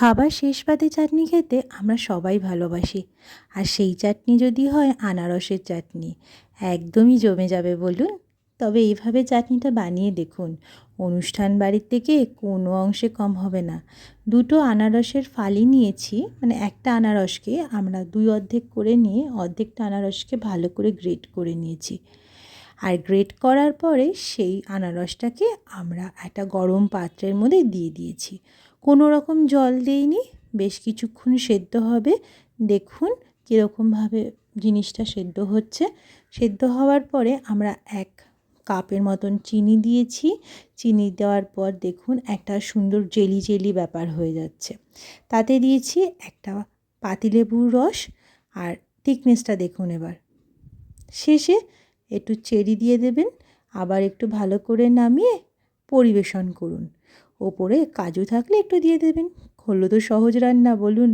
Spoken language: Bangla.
খাবার শেষ পাতে চাটনি খেতে আমরা সবাই ভালোবাসি। আর সেই চাটনি যদি হয় আনারসের চাটনি, একদমই জমে যাবে বলুন। তবে এইভাবে চাটনিটা বানিয়ে দেখুন, অনুষ্ঠান বাড়ির থেকে কোনো অংশে কম হবে না। দুটো আনারসের ফালি নিয়েছি, মানে একটা আনারসকে আমরা দুই অর্ধেক করে নিয়ে অর্ধেকটা আনারসকে ভালো করে গ্রেট করে নিয়েছি। আর গ্রেট করার পরে সেই আনারসটাকে আমরা একটা গরম পাত্রের মধ্যে দিয়ে দিয়েছি। কোনো রকম জল দেইনি, বেশ কিছুক্ষণ সেদ্ধ হবে। দেখুন কীরকমভাবে জিনিসটা সেদ্ধ হচ্ছে। সেদ্ধ হওয়ার পরে আমরা 1 কাপের মতন চিনি দিয়েছি। চিনি দেওয়ার পর দেখুন একটা সুন্দর জেলি জেলি ব্যাপার হয়ে যাচ্ছে। তাতে দিয়েছি একটা পাতিলেবুর রস, আর থিকনেসটা দেখুন এবার। শেষে একটু চেরি দিয়ে দেবেন, আবার একটু ভালো করে নামিয়ে পরিবেশন করুন। ওপরে কাজু থাকলে একটু দিয়ে দেবেন। হলো তো সহজ রান্না বলুন।